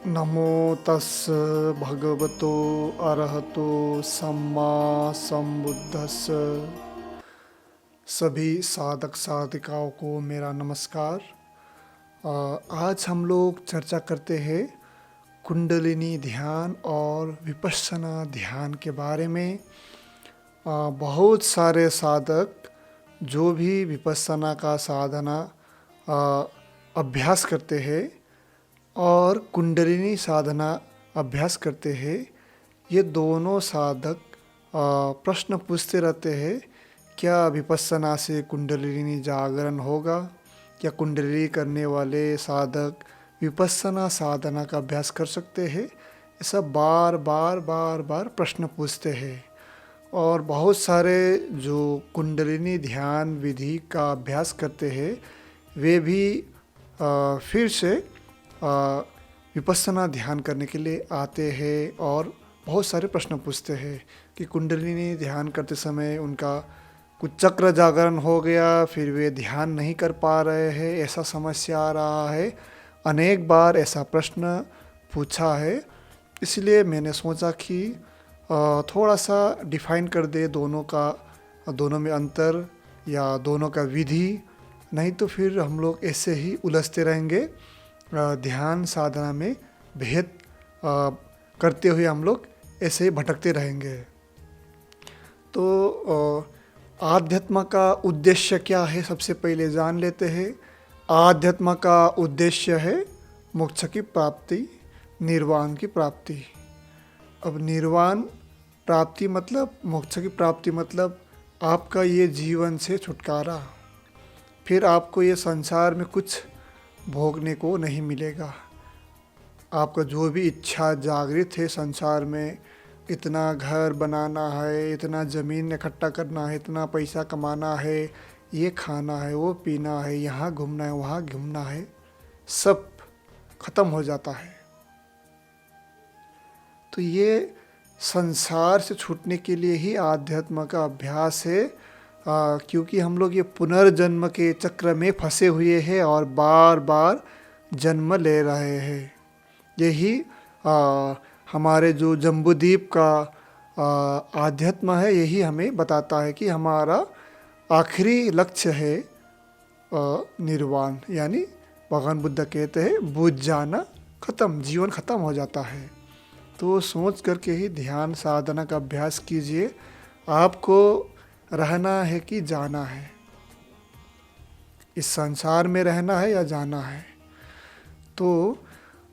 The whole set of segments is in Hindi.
नमो तस् भगवतो अरहतो सम्मा संबुद्धस्स। सभी साधक साधिकाओं को मेरा नमस्कार। आज हम लोग चर्चा करते हैं कुंडलिनी ध्यान और विपश्यना ध्यान के बारे में। बहुत सारे साधक जो भी विपश्यना का साधना अभ्यास करते हैं और कुंडलिनी साधना अभ्यास करते हैं, ये दोनों साधक प्रश्न पूछते रहते हैं, क्या विपश्यना से कुंडलिनी जागरण होगा? क्या कुंडलिनी करने वाले साधक विपश्यना साधना का अभ्यास कर सकते हैं? ऐसा बार बार प्रश्न पूछते हैं। और बहुत सारे जो कुंडलिनी ध्यान विधि का अभ्यास करते हैं, वे भी फिर से विपश्यना ध्यान करने के लिए आते हैं और बहुत सारे प्रश्न पूछते हैं कि कुंडलिनी ध्यान करते समय उनका कुछ चक्र जागरण हो गया, फिर वे ध्यान नहीं कर पा रहे हैं, ऐसा समस्या आ रहा है। अनेक बार ऐसा प्रश्न पूछा है, इसलिए मैंने सोचा कि थोड़ा सा डिफाइन कर दे दोनों में अंतर या दोनों का विधि। नहीं तो फिर हम लोग ऐसे ही उलझते रहेंगे, ध्यान साधना में भेद करते हुए हम लोग ऐसे ही भटकते रहेंगे। तो आध्यात्म का उद्देश्य क्या है, सबसे पहले जान लेते हैं। आध्यात्म का उद्देश्य है मोक्ष की प्राप्ति, निर्वाण की प्राप्ति। अब निर्वाण प्राप्ति मतलब, मोक्ष की प्राप्ति मतलब आपका ये जीवन से छुटकारा। फिर आपको ये संसार में कुछ भोगने को नहीं मिलेगा। आपका जो भी इच्छा जागृत है संसार में, इतना घर बनाना है, इतना ज़मीन इकट्ठा करना है, इतना पैसा कमाना है, ये खाना है, वो पीना है, यहाँ घूमना है, वहाँ घूमना है, सब खत्म हो जाता है। तो ये संसार से छूटने के लिए ही आध्यात्म का अभ्यास है। क्योंकि हम लोग ये पुनर्जन्म के चक्र में फंसे हुए हैं और बार बार जन्म ले रहे हैं। यही हमारे जो जम्बूद्वीप का आध्यात्म है, यही हमें बताता है कि हमारा आखिरी लक्ष्य है निर्वाण, यानी भगवान बुद्ध कहते हैं बुझ जाना, ख़त्म, जीवन ख़त्म हो जाता है। तो सोच करके ही ध्यान साधना का अभ्यास कीजिए। आपको रहना है कि जाना है, इस संसार में रहना है या जाना है। तो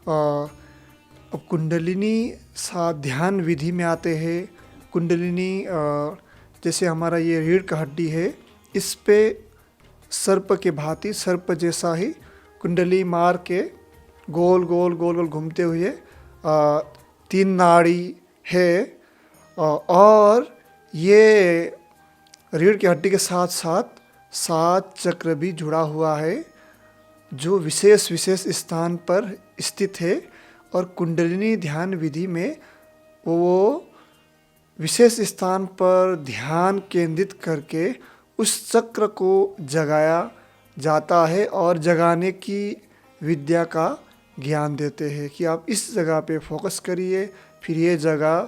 अब कुंडलिनी ध्यान विधि में आते हैं। कुंडलिनी जैसे हमारा ये रीढ़ का हड्डी है, इस पे सर्प के भांति, सर्प जैसा ही कुंडली मार के गोल गोल गोल गोल घूमते हुए 3 नाड़ी है। और ये रीढ़ की हड्डी के साथ साथ 7 चक्र भी जुड़ा हुआ है, जो विशेष विशेष स्थान पर स्थित है। और कुंडलिनी ध्यान विधि में वो विशेष स्थान पर ध्यान केंद्रित करके उस चक्र को जगाया जाता है और जगाने की विद्या का ज्ञान देते हैं कि आप इस जगह पे फोकस करिए, फिर ये जगह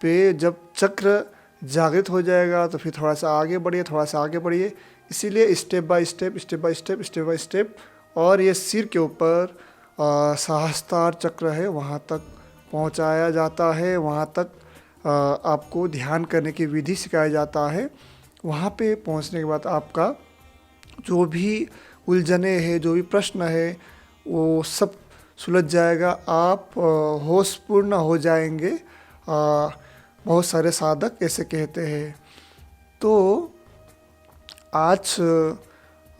पे जब चक्र जागृत हो जाएगा तो फिर थोड़ा सा आगे बढ़िए, थोड़ा सा आगे बढ़िए। इसीलिए स्टेप बाय स्टेप और ये सिर के ऊपर सहस्त्रार चक्र है, वहाँ तक पहुँचाया जाता है। वहाँ तक आपको ध्यान करने की विधि सिखाया जाता है। वहाँ पे पहुँचने के बाद आपका जो भी उलझने हैं, जो भी प्रश्न है, वो सब सुलझ जाएगा। आप होशपूर्ण हो जाएंगे। बहुत सारे साधक ऐसे कहते हैं। तो आज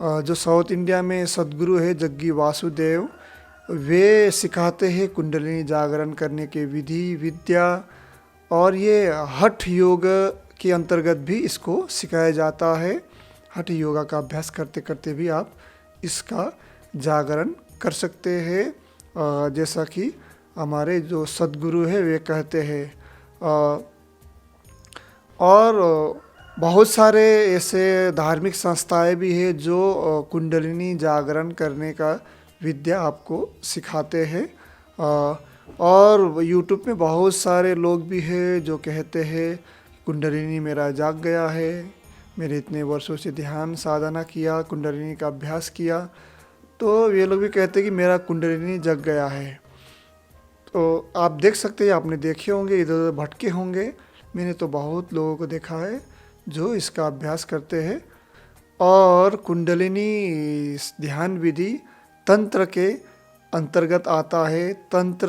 जो साउथ इंडिया में सद्गुरु है जग्गी वासुदेव, वे सिखाते हैं कुंडलिनी जागरण करने के विधि विद्या। और ये हठ योग के अंतर्गत भी इसको सिखाया जाता है। हठ योगा का अभ्यास करते करते भी आप इसका जागरण कर सकते हैं, जैसा कि हमारे जो सद्गुरु है वे कहते हैं। और बहुत सारे ऐसे धार्मिक संस्थाएं भी हैं जो कुंडलिनी जागरण करने का विद्या आपको सिखाते हैं। और यूट्यूब में बहुत सारे लोग भी हैं जो कहते हैं कुंडलिनी मेरा जाग गया है, मेरे इतने वर्षों से ध्यान साधना किया, कुंडलिनी का अभ्यास किया, तो ये लोग भी कहते हैं कि मेरा कुंडलिनी जग गया है। तो आप देख सकते हैं, आपने देखे होंगे, इधर उधर भटके होंगे। मैंने तो बहुत लोगों को देखा है जो इसका अभ्यास करते हैं। और कुंडलिनी ध्यान विधि तंत्र के अंतर्गत आता है, तंत्र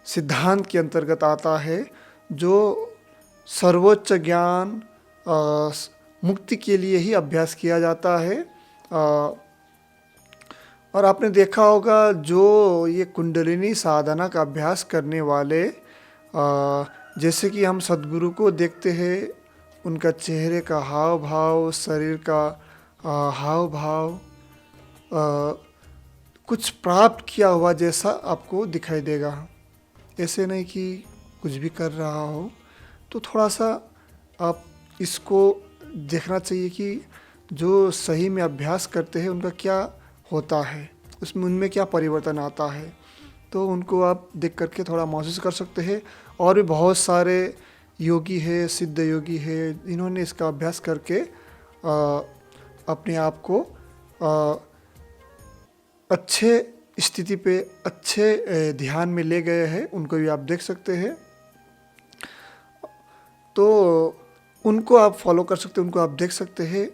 सिद्धांत के अंतर्गत आता है, जो सर्वोच्च ज्ञान मुक्ति के लिए ही अभ्यास किया जाता है। और आपने देखा होगा जो ये कुंडलिनी साधना का अभ्यास करने वाले, जैसे कि हम सद्गुरु को देखते हैं, उनका चेहरे का हाव भाव, शरीर का हाव भाव कुछ प्राप्त किया हुआ जैसा आपको दिखाई देगा। ऐसे नहीं कि कुछ भी कर रहा हो। तो थोड़ा सा आप इसको देखना चाहिए कि जो सही में अभ्यास करते हैं उनका क्या होता है, उसमें उनमें क्या परिवर्तन आता है। तो उनको आप देख करके थोड़ा महसूस कर सकते हैं। और भी बहुत सारे योगी है, सिद्ध योगी है, इन्होंने इसका अभ्यास करके अपने आप को अच्छे स्थिति पे, अच्छे ध्यान में ले गए हैं। उनको भी आप देख सकते हैं। तो उनको आप फॉलो कर सकते हैं, उनको आप देख सकते हैं।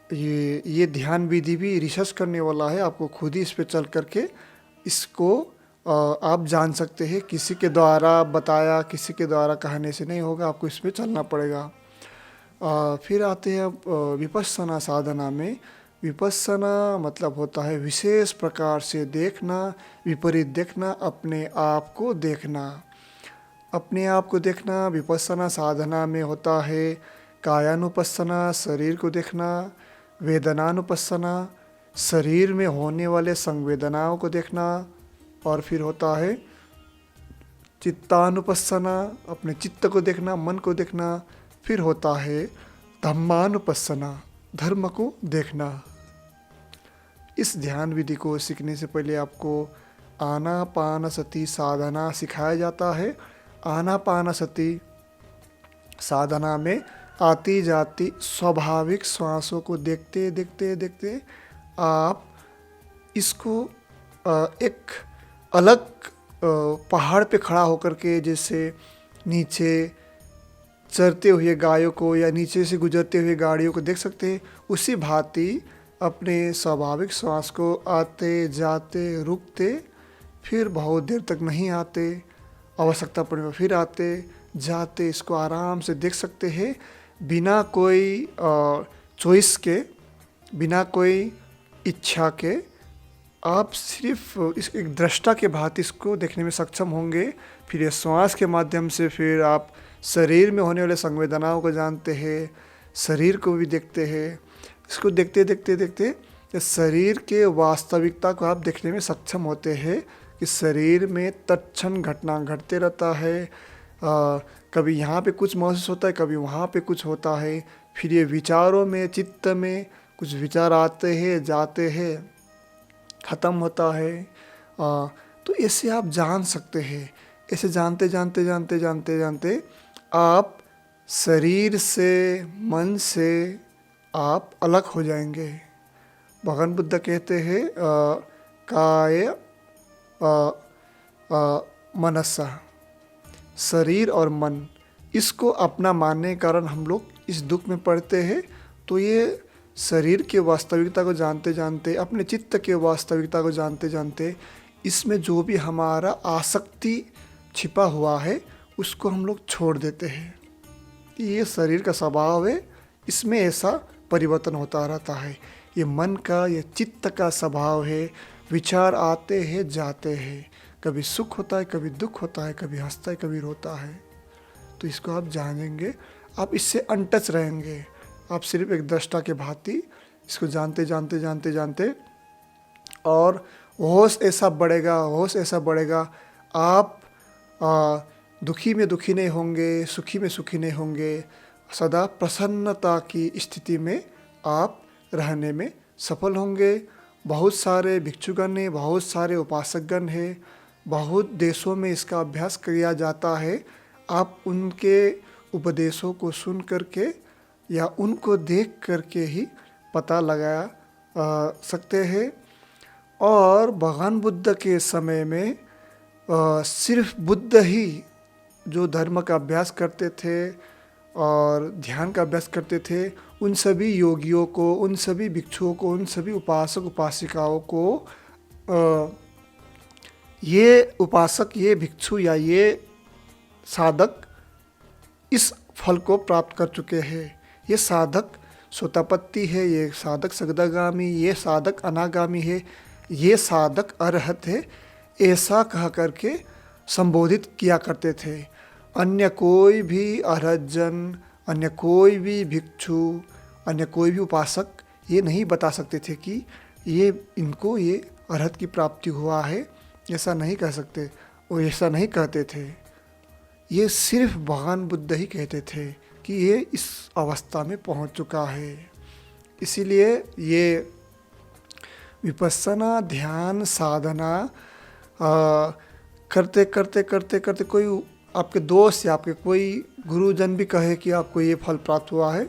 ये ध्यान विधि भी रिसर्च करने वाला है, आपको खुद ही इस पे चल करके इसको आप जान सकते हैं। किसी के द्वारा बताया, किसी के द्वारा कहने से नहीं होगा, आपको इस पे चलना पड़ेगा। फिर आते हैं अब विपस्सना साधना में। विपस्सना मतलब होता है विशेष प्रकार से देखना, विपरीत देखना, अपने आप को देखना। अपने आप को देखना विपस्सना साधना में होता है कायानुपस्सना, शरीर को देखना, वेदनानुपस्सना, शरीर में होने वाले संवेदनाओं को देखना, और फिर होता है चित्तानुपस्सना, अपने चित्त को देखना, मन को देखना। फिर होता है धम्मानुपस्सना, धर्म को देखना। इस ध्यान विधि को सीखने से पहले आपको आनापानसति साधना सिखाया जाता है। आनापानसति साधना में आती जाती स्वाभाविक श्वासों को देखते देखते देखते आप इसको एक अलग पहाड़ पे खड़ा होकर के, जैसे नीचे चरते हुए गायों को या नीचे से गुजरते हुए गाड़ियों को देख सकते हैं, उसी भांति अपने स्वाभाविक श्वास को आते जाते रुकते, फिर बहुत देर तक नहीं आते, आवश्यकता पड़ने पर फिर आते जाते, इसको आराम से देख सकते हैं। बिना कोई चॉइस के, बिना कोई इच्छा के, आप सिर्फ इस एक दृष्टा के भांति इसको देखने में सक्षम होंगे। फिर ये श्वास के माध्यम से फिर आप शरीर में होने वाले संवेदनाओं को जानते हैं, शरीर को भी देखते हैं। इसको देखते देखते देखते शरीर के वास्तविकता को आप देखने में सक्षम होते हैं कि शरीर में तत्क्षण घटना घटते रहता है। कभी यहाँ पे कुछ महसूस होता है, कभी वहाँ पे कुछ होता है। फिर ये विचारों में, चित्त में कुछ विचार आते हैं, जाते हैं, ख़त्म होता है। तो ऐसे आप जान सकते हैं। ऐसे जानते जानते जानते जानते जानते आप शरीर से, मन से आप अलग हो जाएंगे। भगवान बुद्ध कहते हैं काय मनसा, शरीर और मन, इसको अपना मानने के कारण हम लोग इस दुख में पड़ते हैं। तो ये शरीर के वास्तविकता को जानते जानते, अपने चित्त के वास्तविकता को जानते जानते, इसमें जो भी हमारा आसक्ति छिपा हुआ है उसको हम लोग छोड़ देते हैं। ये शरीर का स्वभाव है, इसमें ऐसा परिवर्तन होता रहता है। ये मन का, ये चित्त का स्वभाव है। विचार आते हैं, जाते हैं, कभी सुख होता है, कभी दुख होता है, कभी हंसता है, कभी रोता है। तो इसको आप जानेंगे, आप इससे अनटच रहेंगे। आप सिर्फ एक दृष्टा के भांति इसको जानते जानते जानते जानते, और होश ऐसा बढ़ेगा, होश ऐसा बढ़ेगा, आप दुखी में दुखी नहीं होंगे, सुखी में सुखी नहीं होंगे। सदा प्रसन्नता की स्थिति में आप रहने में सफल होंगे। बहुत सारे भिक्षुगण हैं, बहुत सारे उपासकगण हैं बहुत देशों में इसका अभ्यास किया जाता है। आप उनके उपदेशों को सुन करके या उनको देख करके ही पता लगा सकते हैं। और भगवान बुद्ध के समय में सिर्फ बुद्ध ही जो धर्म का अभ्यास करते थे और ध्यान का अभ्यास करते थे, उन सभी योगियों को, उन सभी भिक्षुओं को, उन सभी उपासक उपासिकाओं को ये उपासक, ये भिक्षु या ये साधक इस फल को प्राप्त कर चुके हैं। ये साधक सोतापत्ति है, ये साधक सगदागामी, ये साधक अनागामी है, ये साधक अरहत है, ऐसा कह करके संबोधित किया करते थे। अन्य कोई भी अरहत जन, अन्य कोई भी भिक्षु, अन्य कोई भी उपासक ये नहीं बता सकते थे कि इनको ये अरहत की प्राप्ति हुआ है, ऐसा नहीं कह सकते, वो ऐसा नहीं कहते थे। ये सिर्फ भगवान बुद्ध ही कहते थे कि ये इस अवस्था में पहुंच चुका है। इसीलिए ये विपस्सना ध्यान साधना करते करते करते करते कोई आपके दोस्त या आपके कोई गुरुजन भी कहे कि आपको ये फल प्राप्त हुआ है,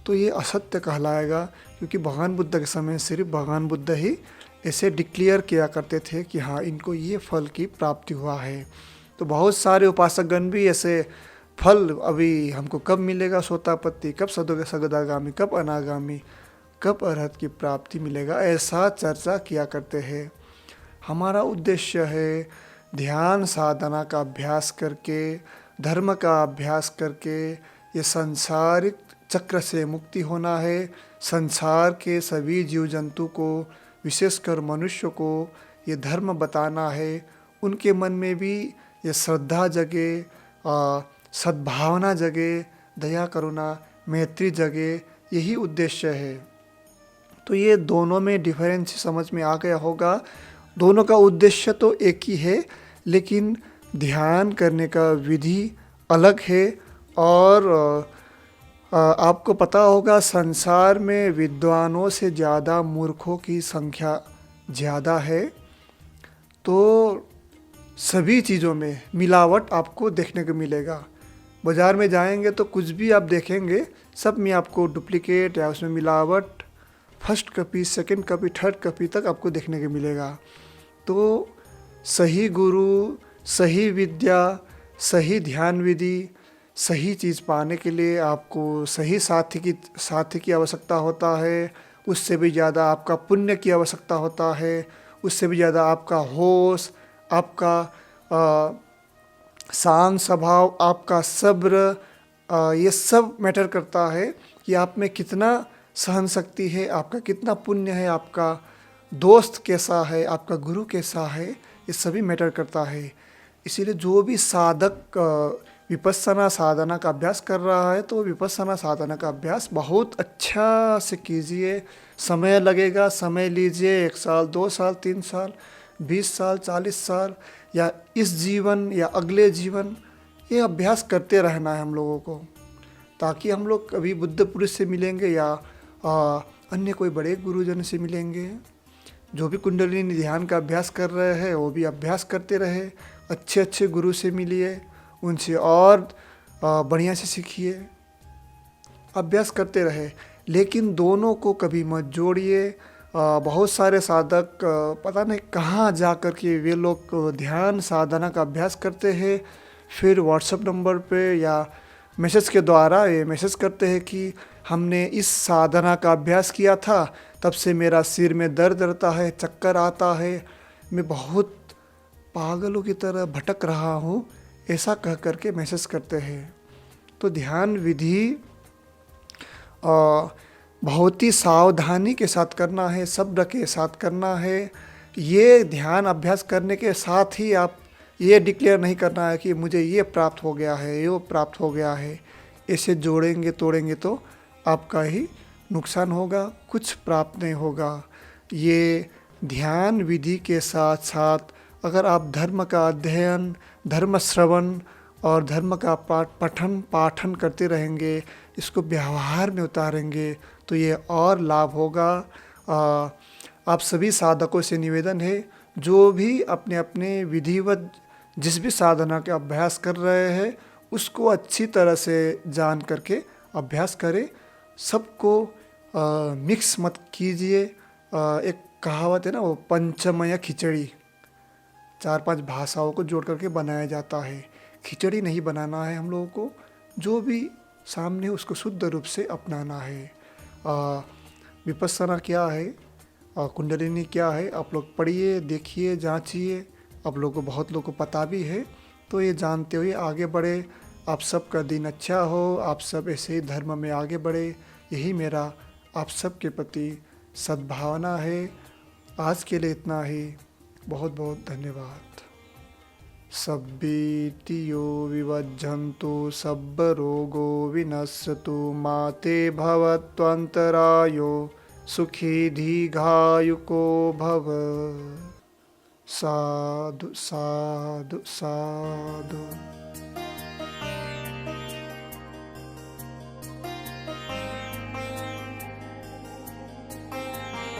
तो ये असत्य कहलाएगा, क्योंकि भगवान बुद्ध के समय सिर्फ भगवान बुद्ध ही ऐसे डिक्लेयर किया करते थे कि हाँ, इनको ये फल की प्राप्ति हुआ है। तो बहुत सारे उपासकगण भी ऐसे फल अभी हमको कब मिलेगा सोतापत्ति, कब सगदागामी, कब अनागामी, कब अरहत की प्राप्ति मिलेगा, ऐसा चर्चा किया करते हैं। हमारा उद्देश्य है ध्यान साधना का अभ्यास करके, धर्म का अभ्यास करके ये सांसारिक चक्र से मुक्ति होना है। संसार के सभी जीव जंतु को, विशेषकर मनुष्य को ये धर्म बताना है। उनके मन में भी ये श्रद्धा जगे, सद्भावना जगे, दया करुणा मैत्री जगे, यही उद्देश्य है। तो ये दोनों में डिफरेंस समझ में आ गया होगा। दोनों का उद्देश्य तो एक ही है, लेकिन ध्यान करने का विधि अलग है। और आपको पता होगा संसार में विद्वानों से ज़्यादा मूर्खों की संख्या ज़्यादा है। तो सभी चीज़ों में मिलावट आपको देखने को मिलेगा। बाज़ार में जाएंगे तो कुछ भी आप देखेंगे, सब में आपको डुप्लीकेट या उसमें मिलावट first copy, second copy, third copy तक आपको देखने को मिलेगा। तो सही गुरु, सही विद्या, सही ध्यान विधि, सही चीज़ पाने के लिए आपको सही साथी की आवश्यकता होता है। उससे भी ज़्यादा आपका पुण्य की आवश्यकता होता है। उससे भी ज़्यादा आपका होश, आपका शांत स्वभाव, आपका सब्र, ये सब मैटर करता है कि आप में कितना सहन शक्ति है, आपका कितना पुण्य है, आपका दोस्त कैसा है, आपका गुरु कैसा है, ये सभी मैटर करता है। इसीलिए जो भी साधक विपस्सना साधना का अभ्यास कर रहा है, तो विपस्सना साधना का अभ्यास बहुत अच्छा से कीजिए। समय लगेगा, समय लीजिए, 1 साल, 2 साल, 3 साल, 20 साल, 40 साल, या इस जीवन या अगले जीवन, ये अभ्यास करते रहना है हम लोगों को, ताकि हम लोग कभी बुद्ध पुरुष से मिलेंगे या अन्य कोई बड़े गुरुजन से मिलेंगे। जो भी कुंडलिनी ध्यान का अभ्यास कर रहे हैं वो भी अभ्यास करते रहे, अच्छे अच्छे गुरु से मिलिए, उनसे और बढ़िया से सीखिए, अभ्यास करते रहे। लेकिन दोनों को कभी मत जोड़िए। बहुत सारे साधक पता नहीं कहाँ जा कर के वे लोग ध्यान साधना का अभ्यास करते हैं, फिर व्हाट्सएप नंबर पे या मैसेज के द्वारा ये मैसेज करते हैं कि हमने इस साधना का अभ्यास किया था, तब से मेरा सिर में दर्द रहता है, चक्कर आता है, मैं बहुत पागलों की तरह भटक रहा हूँ, ऐसा कह करके मैसेज करते हैं। तो ध्यान विधि बहुत ही सावधानी के साथ करना है, सब्र के साथ करना है। ये ध्यान अभ्यास करने के साथ ही आप ये डिक्लेयर नहीं करना है कि मुझे ये प्राप्त हो गया है, ये प्राप्त हो गया है। ऐसे जोड़ेंगे तोड़ेंगे तो आपका ही नुकसान होगा, कुछ प्राप्त नहीं होगा। ये ध्यान विधि के साथ साथ अगर आप धर्म का अध्ययन, धर्म श्रवण और धर्म का पठन पाठन करते रहेंगे, इसको व्यवहार में उतारेंगे, तो ये और लाभ होगा। आप सभी साधकों से निवेदन है, जो भी अपने अपने विधिवत जिस भी साधना के अभ्यास कर रहे हैं उसको अच्छी तरह से जान करके अभ्यास करें। सबको मिक्स मत कीजिए। एक कहावत है ना, वो पंचमय खिचड़ी, 4-5 भाषाओं को जोड़ करके बनाया जाता है। खिचड़ी नहीं बनाना है हम लोगों को, जो भी सामने उसको शुद्ध रूप से अपनाना है। विपस्सना क्या है, कुंडलिनी क्या है, आप लोग पढ़िए, देखिए, जांचिए। आप लोगों को, बहुत लोगों को पता भी है, तो ये जानते हुए आगे बढ़े। आप सबका दिन अच्छा हो, आप सब ऐसे ही धर्म में आगे बढ़े, यही मेरा आप सब के प्रति सद्भावना है। आज के लिए इतना ही, बहुत बहुत धन्यवाद। सब्बीतियो विवज्झन्तु सब्बरोगो विनश्यतु माते भवत्वन्तरायो सुखी दीर्घायुको भव। साधु साधु साधु।